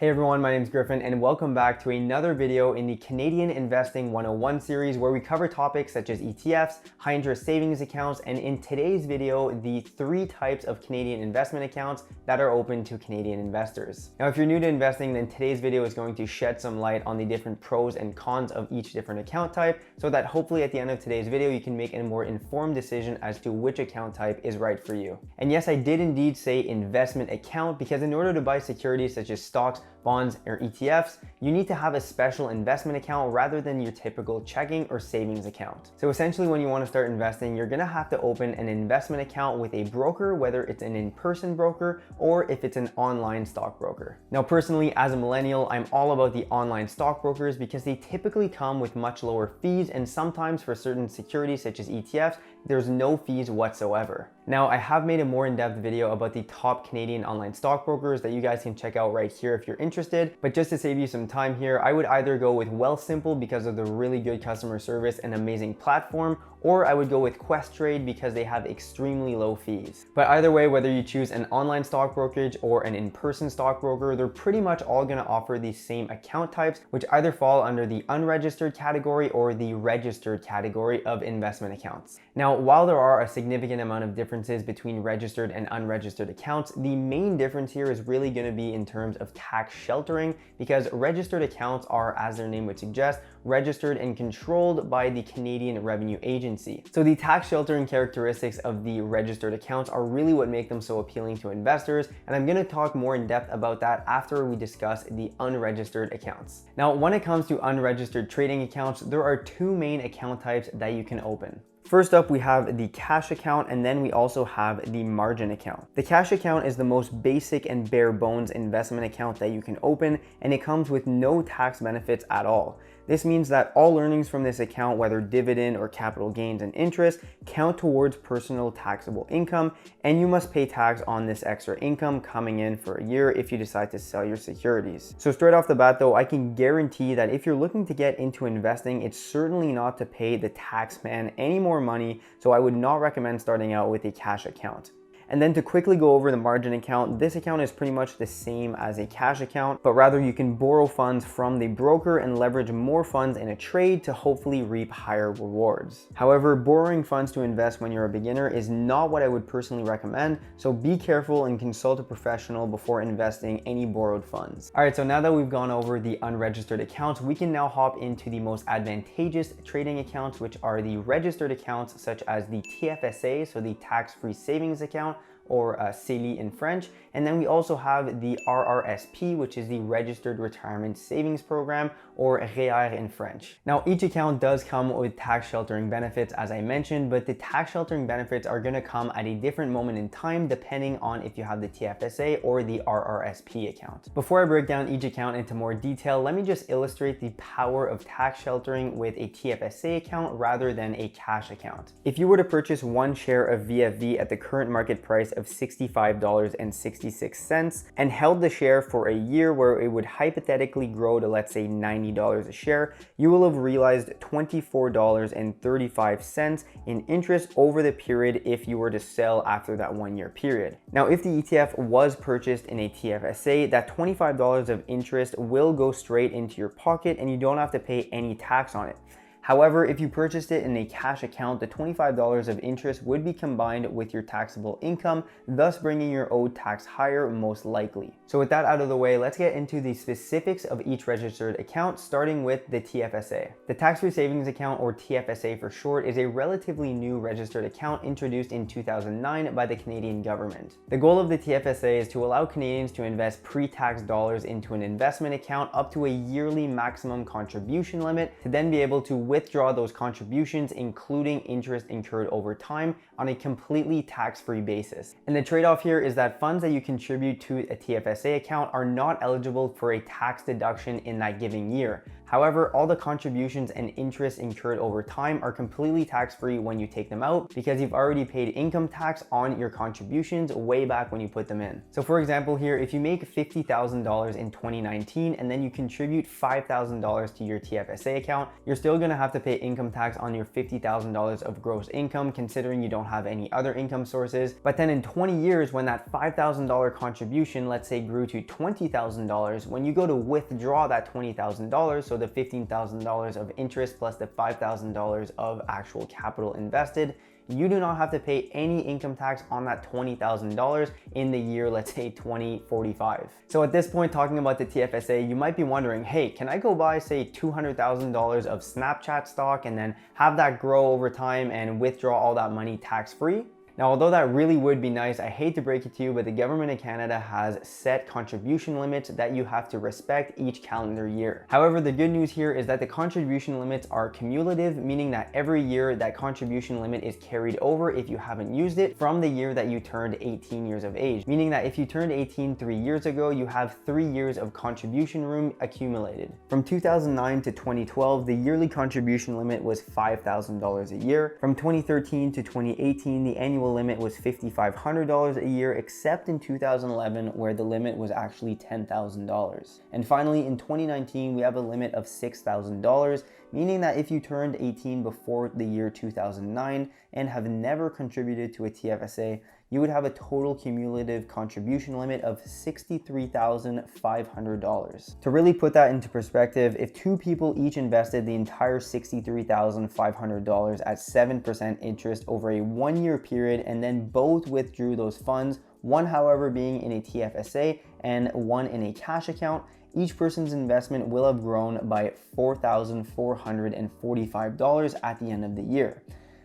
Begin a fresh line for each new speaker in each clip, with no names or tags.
Hey everyone, my name is Griffin and welcome back to another video in the Canadian Investing 101 series where we cover topics such as ETFs, high interest savings accounts, and in today's video, the 3 types of Canadian investment accounts that are open to Canadian investors. Now, if you're new to investing, then today's video is going to shed some light on the different pros and cons of each different account type so that hopefully at the end of today's video, you can make a more informed decision as to which account type is right for you. And yes, I did indeed say investment account because in order to buy securities such as stocks, bonds, or ETFs, you need to have a special investment account rather than your typical checking or savings account. So essentially, when you want to start investing, you're going to have to open an investment account with a broker, whether it's an in-person broker or if it's an online stockbroker. Now, personally, as a millennial, I'm all about the online stockbrokers because they typically come with much lower fees, and sometimes for certain securities such as ETFs, there's no fees whatsoever. Now, I have made a more in-depth video about the top Canadian online stockbrokers that you guys can check out right here if you're interested, but just to save you some time here, I would either go with Wealthsimple because of the really good customer service and amazing platform, or I would go with Questrade because they have extremely low fees. But either way, whether you choose an online stock brokerage or an in-person stockbroker, they're pretty much all gonna offer the same account types, which either fall under the unregistered category or the registered category of investment accounts. Now, while there are a significant amount of differences between registered and unregistered accounts, the main difference here is really gonna be in terms of tax sheltering, because registered accounts are, as their name would suggest, registered and controlled by the Canadian Revenue Agency. So the tax sheltering characteristics of the registered accounts are really what make them so appealing to investors, and I'm gonna talk more in depth about that after we discuss the unregistered accounts. Now, when it comes to unregistered trading accounts, there are 2 main account types that you can open. First up, we have the cash account, and then we also have the margin account. The cash account is the most basic and bare bones investment account that you can open, and it comes with no tax benefits at all. This means that all earnings from this account, whether dividend or capital gains and interest, count towards personal taxable income, and you must pay tax on this extra income coming in for a year if you decide to sell your securities. So straight off the bat though, I can guarantee that if you're looking to get into investing, it's certainly not to pay the tax man any more money, so I would not recommend starting out with a cash account. And then to quickly go over the margin account, this account is pretty much the same as a cash account, but rather you can borrow funds from the broker and leverage more funds in a trade to hopefully reap higher rewards. However, borrowing funds to invest when you're a beginner is not what I would personally recommend, so be careful and consult a professional before investing any borrowed funds. All right, so now that we've gone over the unregistered accounts, we can now hop into the most advantageous trading accounts, which are the registered accounts such as the Tfsa, so the tax-free savings account, or CELI in French. And then we also have the Rrsp, which is the Registered Retirement Savings Program, or REER in French. Now, each account does come with tax sheltering benefits, as I mentioned, but the tax sheltering benefits are gonna come at a different moment in time depending on if you have the Tfsa or the Rrsp account. Before I break down each account into more detail, let me just illustrate the power of tax sheltering with a Tfsa account rather than a cash account. If you were to purchase 1 share of VFV at the current market price of $65.66 and held the share for a year where it would hypothetically grow to, let's say, $90 a share, you will have realized $24.35 in interest over the period if you were to sell after that 1-year period. Now, if the ETF was purchased in a Tfsa, that $25 of interest will go straight into your pocket and you don't have to pay any tax on it. However, if you purchased it in a cash account, the $25 of interest would be combined with your taxable income, thus bringing your owed tax higher most likely. So with that out of the way, let's get into the specifics of each registered account, starting with the Tfsa. The tax-free savings account, or Tfsa for short, is a relatively new registered account introduced in 2009 by the Canadian government. The goal of the Tfsa is to allow Canadians to invest pre-tax dollars into an investment account up to a yearly maximum contribution limit to then be able to withdraw those contributions, including interest incurred over time, on a completely tax-free basis. And the trade-off here is that funds that you contribute to a Tfsa account are not eligible for a tax deduction in that given year. However, all the contributions and interest incurred over time are completely tax-free when you take them out because you've already paid income tax on your contributions way back when you put them in. So for example here, if you make $50,000 in 2019 and then you contribute $5,000 to your Tfsa account, you're still gonna have to pay income tax on your $50,000 of gross income, considering you don't have any other income sources. But then in 20 years, when that $5,000 contribution, let's say, grew to $20,000, when you go to withdraw that $20,000, so the $15,000 of interest plus the $5,000 of actual capital invested, you do not have to pay any income tax on that $20,000 in the year, let's say 2045. So at this point, talking about the Tfsa, you might be wondering, hey, can I go buy, say, $200,000 of Snapchat stock and then have that grow over time and withdraw all that money tax-free? Now, although that really would be nice, I hate to break it to you, but the government of Canada has set contribution limits that you have to respect each calendar year. However, the good news here is that the contribution limits are cumulative, meaning that every year that contribution limit is carried over if you haven't used it from the year that you turned 18 years of age. Meaning that if you turned 18 3 years ago, you have 3 years of contribution room accumulated. From 2009 to 2012, the yearly contribution limit was $5,000 a year. From 2013 to 2018, the annual limit was $5,500 a year, except in 2011 where the limit was actually $10,000. And finally, in 2019, we have a limit of $6,000, meaning that if you turned 18 before the year 2009 and have never contributed to a Tfsa, you would have a total cumulative contribution limit of $63,500. To really put that into perspective, if 2 people each invested the entire $63,500 at 7% interest over a 1-year period and then both withdrew those funds, one however being in a Tfsa and one in a cash account, each person's investment will have grown by $4,445 at the end of the year.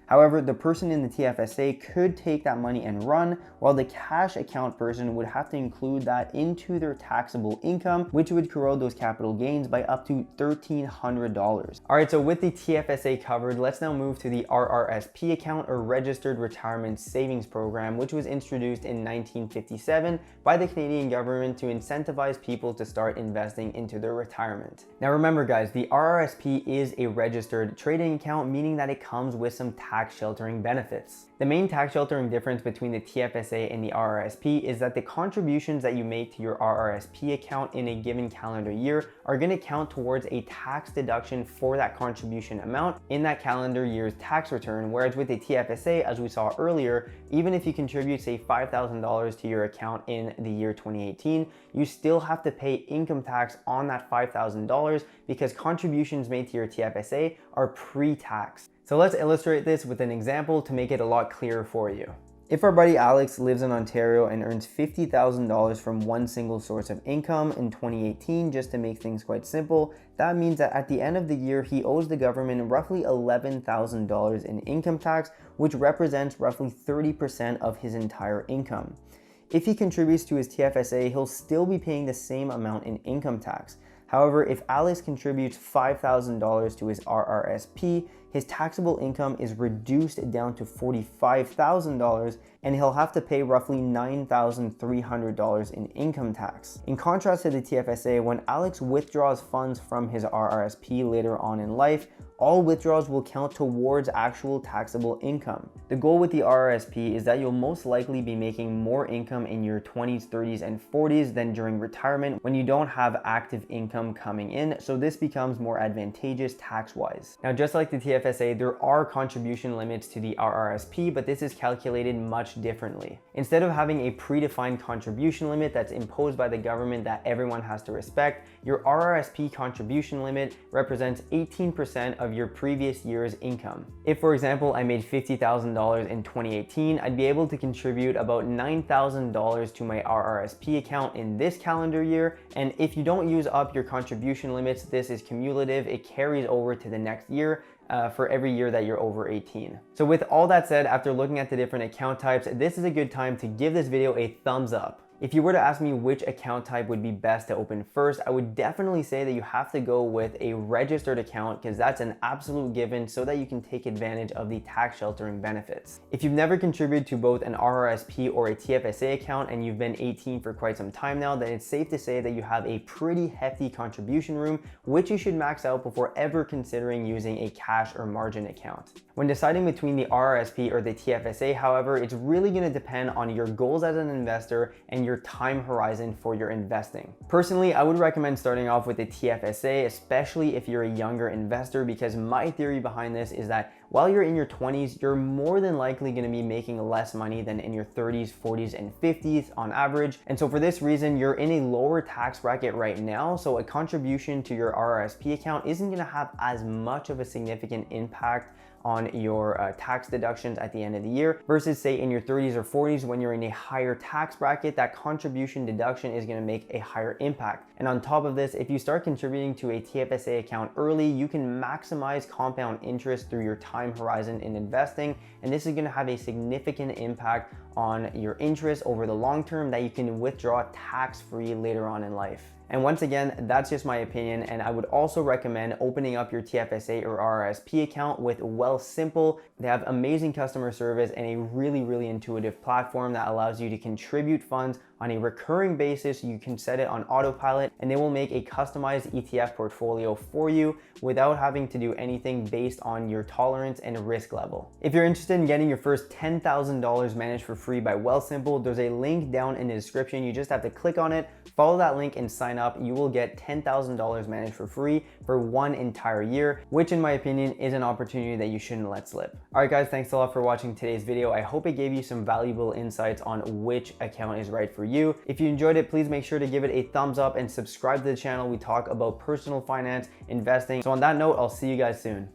However, the person in the Tfsa could take that money and run, while the cash account person would have to include that into their taxable income, which would corrode those capital gains by up to $1,300. All right, so with the Tfsa covered, let's now move to the Rrsp account, or Registered Retirement Savings Program, which was introduced in 1957 by the Canadian government to incentivize people to start investing into their retirement. Now remember guys, the Rrsp is a registered trading account, meaning that it comes with some tax sheltering benefits. The main tax sheltering difference between the Tfsa and the Rrsp is that the contributions that you make to your Rrsp account in a given calendar year are going to count towards a tax deduction for that contribution amount in that calendar year's tax return, whereas with the Tfsa, as we saw earlier, even if you contribute, say, $5,000 to your account in the year 2018, you still have to pay income tax on that $5,000 because contributions made to your Tfsa are pre-taxed. So let's illustrate this with an example to make it a lot clearer for you. If our buddy Alex lives in Ontario and earns $50,000 from one single source of income in 2018, just to make things quite simple, that means that at the end of the year, he owes the government roughly $11,000 in income tax, which represents roughly 30% of his entire income. If he contributes to his Tfsa, he'll still be paying the same amount in income tax. However, if Alex contributes $5,000 to his Rrsp, his taxable income is reduced down to $45,000 and he'll have to pay roughly $9,300 in income tax. In contrast to the Tfsa, when Alex withdraws funds from his Rrsp later on in life, all withdrawals will count towards actual taxable income. The goal with the Rrsp is that you'll most likely be making more income in your 20s, 30s, and 40s than during retirement when you don't have active income coming in, so this becomes more advantageous tax-wise. Now, just like the Tfsa, there are contribution limits to the Rrsp, but this is calculated much differently. Instead of having a predefined contribution limit that's imposed by the government that everyone has to respect, your Rrsp contribution limit represents 18% of your previous year's income. If, for example, I made $50,000 in 2018, I'd be able to contribute about $9,000 to my Rrsp account in this calendar year, and if you don't use up your contribution limits, this is cumulative. It carries over to the next year for every year that you're over 18. So with all that said, after looking at the different account types, this is a good time to give this video a thumbs up. If you were to ask me which account type would be best to open first, I would definitely say that you have to go with a registered account because that's an absolute given so that you can take advantage of the tax sheltering benefits. If you've never contributed to both an RRSP or a TFSA account and you've been 18 for quite some time now, then it's safe to say that you have a pretty hefty contribution room, which you should max out before ever considering using a cash or margin account. When deciding between the RRSP or the TFSA, however, it's really going to depend on your goals as an investor and your time horizon for your investing. Personally, I would recommend starting off with the TFSA, especially if you're a younger investor, because my theory behind this is that while you're in your 20s, you're more than likely going to be making less money than in your 30s, 40s, and 50s on average. And so for this reason, you're in a lower tax bracket right now. So a contribution to your RRSP account isn't going to have as much of a significant impact on your tax deductions at the end of the year versus say in your 30s or 40s when you're in a higher tax bracket, that contribution deduction is going to make a higher impact. And on top of this, if you start contributing to a TFSA account early, you can maximize compound interest through your time horizon in investing. And this is going to have a significant impact on your interest over the long term that you can withdraw tax-free later on in life. And once again, that's just my opinion, and I would also recommend opening up your TFSA or RRSP account with Wealthsimple. They have amazing customer service and a really intuitive platform that allows you to contribute funds on a recurring basis. You can set it on autopilot and they will make a customized ETF portfolio for you without having to do anything based on your tolerance and risk level. If you're interested in getting your first $10,000 managed for free by Wealthsimple, there's a link down in the description. You just have to click on it, follow that link and sign up. You will get $10,000 managed for free for 1 entire year, which in my opinion is an opportunity that you shouldn't let slip. All right guys, thanks a lot for watching today's video. I hope it gave you some valuable insights on which account is right for you. If you enjoyed it, please make sure to give it a thumbs up and subscribe to the channel. We talk about personal finance, investing. So on that note, I'll see you guys soon.